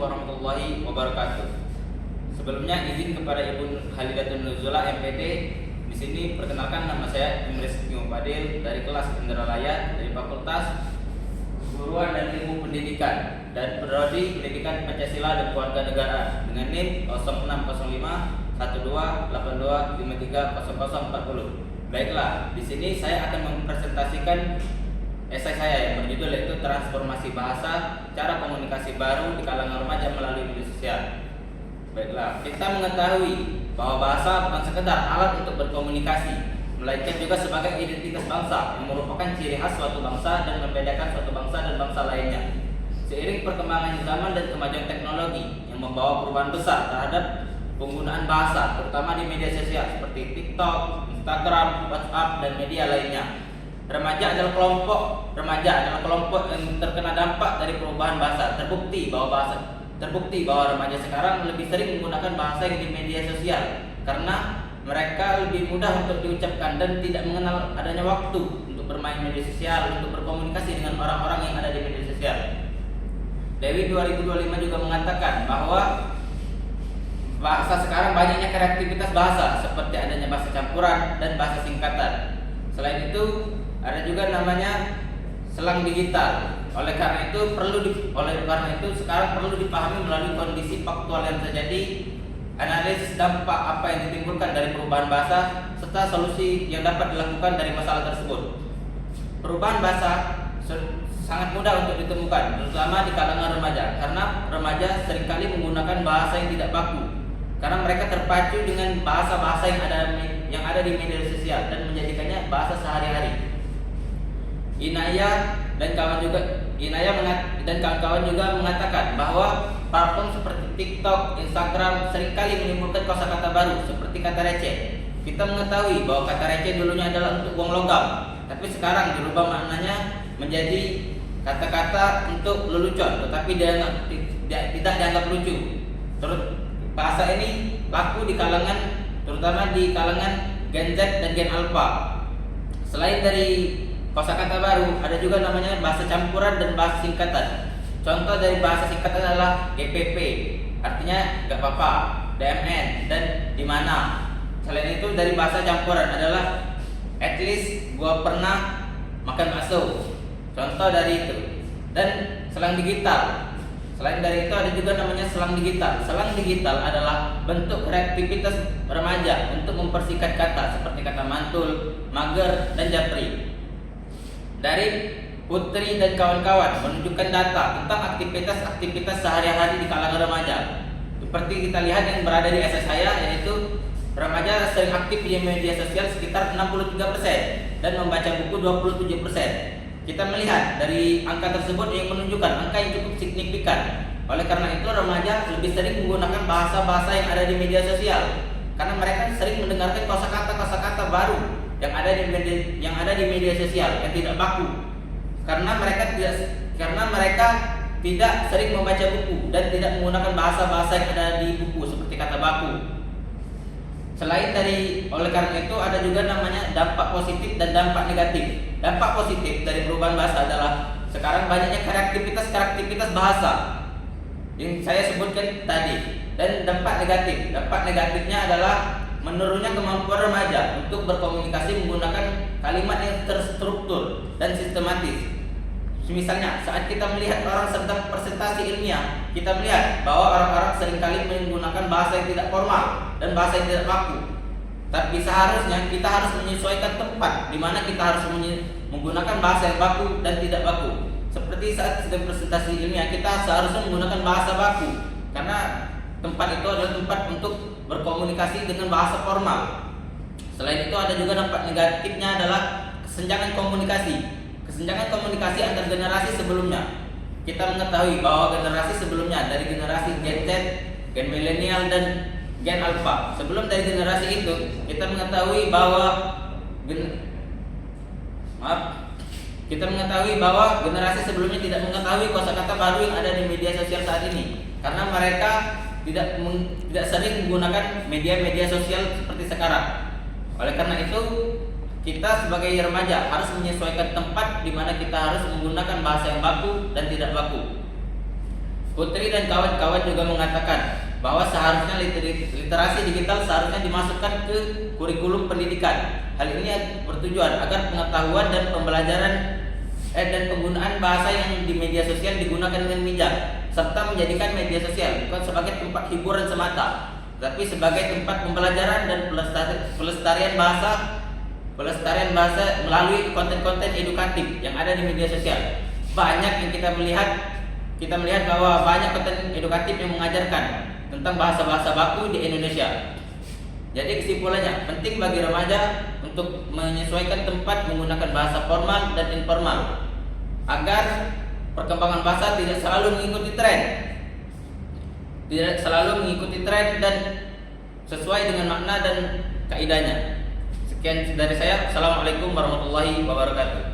warahmatullahi wabarakatuh. Sebelumnya izin kepada Ibu Halidatun Nuzula MPD. Di sini perkenalkan, nama saya Imris Fadil dari kelas Indralaya dari Fakultas Keguruan dan Ilmu Pendidikan dan Prodi Pendidikan Pancasila dan Kewarganegaraan dengan NIM 0605 1282530040. Baiklah, di sini saya akan mempresentasikan esai saya yang berjudul yaitu Transformasi Bahasa, Cara Komunikasi Baru di Kalangan Remaja Melalui Media Sosial. Baiklah, kita mengetahui bahwa bahasa bukan sekedar alat untuk berkomunikasi, melainkan juga sebagai identitas bangsa yang merupakan ciri khas suatu bangsa dan membedakan suatu bangsa dan bangsa lainnya. Seiring perkembangan zaman dan kemajuan teknologi yang membawa perubahan besar terhadap penggunaan bahasa, terutama di media sosial seperti TikTok, Instagram, WhatsApp, dan media lainnya. Remaja adalah kelompok yang terkena dampak dari perubahan bahasa. Terbukti bahwa remaja sekarang lebih sering menggunakan bahasa yang di media sosial karena mereka lebih mudah untuk diucapkan dan tidak mengenal adanya waktu untuk bermain media sosial, untuk berkomunikasi dengan orang-orang yang ada di media sosial. Dewi 2025 juga mengatakan bahwa bahasa sekarang banyaknya kreativitas bahasa seperti adanya bahasa campuran dan bahasa singkatan. Selain itu, ada juga namanya selang digital. Oleh karena itu sekarang perlu dipahami melalui kondisi faktual yang terjadi, analisis dampak apa yang ditimbulkan dari perubahan bahasa serta solusi yang dapat dilakukan dari masalah tersebut. Perubahan bahasa sangat mudah untuk ditemukan, terutama di kalangan remaja, karena remaja seringkali menggunakan bahasa yang tidak baku karena mereka terpacu dengan bahasa-bahasa yang ada di media sosial dan menjadikannya bahasa sehari-hari. Inaya dan kawan-kawan juga mengatakan bahwa platform seperti TikTok, Instagram seringkali menimbulkan kosakata baru seperti kata receh. Kita mengetahui bahwa kata receh dulunya adalah untuk uang logam, tapi sekarang dirubah maknanya menjadi kata-kata untuk lelucon, tetapi tidak dianggap lucu. Terus bahasa ini laku terutama di kalangan Gen Z dan Gen Alpha. Selain dari kosakata baru, ada juga namanya bahasa campuran dan bahasa singkatan. Contoh dari bahasa singkatan adalah GPP, artinya gak apa-apa, DMN, dan dimana. Selain itu dari bahasa campuran adalah at least gua pernah makan bakso. Contoh dari itu. Dan selang digital. Selain dari itu ada juga namanya selang digital. Selang digital adalah bentuk kreativitas remaja untuk mempersingkat kata seperti kata mantul, mager, dan japri. Dari Putri dan kawan-kawan menunjukkan data tentang aktivitas sehari-hari di kalangan remaja. Seperti kita lihat yang berada di SS saya, yaitu remaja sering aktif di media sosial sekitar 63% dan membaca buku 27%. Kita melihat dari angka tersebut yang menunjukkan angka yang cukup signifikan. Oleh karena itu remaja lebih sering menggunakan bahasa-bahasa yang ada di media sosial karena mereka sering mendengarkan kosakata baru yang ada di media sosial yang tidak baku. Karena mereka tidak sering membaca buku dan tidak menggunakan bahasa-bahasa yang ada di buku seperti kata baku. Oleh karena itu ada juga namanya dampak positif dan dampak negatif. Dampak positif dari perubahan bahasa adalah sekarang banyaknya kreativitas bahasa yang saya sebutkan tadi. Dan dampak negatifnya adalah menurunnya kemampuan remaja untuk berkomunikasi menggunakan kalimat yang terstruktur dan sistematis. Misalnya, saat kita melihat orang sedang presentasi ilmiah, kita melihat bahwa orang-orang seringkali menggunakan bahasa yang tidak formal dan bahasa yang tidak baku. Tapi seharusnya kita harus menyesuaikan tempat di mana kita harus menggunakan bahasa yang baku dan tidak baku. Seperti saat sedang presentasi ilmiah, kita seharusnya menggunakan bahasa baku karena tempat itu adalah tempat untuk berkomunikasi dengan bahasa formal. Selain itu ada juga dampak negatifnya adalah kesenjangan komunikasi antar generasi sebelumnya. Kita mengetahui bahwa generasi sebelumnya dari generasi Gen Z, Gen Milenial, dan Gen Alpha. Sebelum dari generasi itu, kita mengetahui bahwa generasi sebelumnya tidak mengetahui kosakata baru yang ada di media sosial saat ini karena mereka tidak sering menggunakan media sosial seperti sekarang. Oleh karena itu, kita sebagai remaja harus menyesuaikan tempat di mana kita harus menggunakan bahasa yang baku dan tidak baku. Putri dan kawan-kawan juga mengatakan bahwa seharusnya literasi digital seharusnya dimasukkan ke kurikulum pendidikan. Hal ini bertujuan agar pengetahuan dan pembelajaran dan penggunaan bahasa yang di media sosial digunakan dengan bijak, serta menjadikan media sosial bukan sebagai tempat hiburan semata, tapi sebagai tempat pembelajaran dan pelestarian bahasa melalui konten-konten edukatif yang ada di media sosial. Banyak yang kita melihat bahwa banyak konten edukatif yang mengajarkan tentang bahasa-bahasa baku di Indonesia. Jadi kesimpulannya, penting bagi remaja untuk menyesuaikan tempat menggunakan bahasa formal dan informal agar perkembangan bahasa tidak selalu mengikuti tren dan sesuai dengan makna dan kaidahnya. Sekian dari saya. Assalamualaikum warahmatullahi wabarakatuh.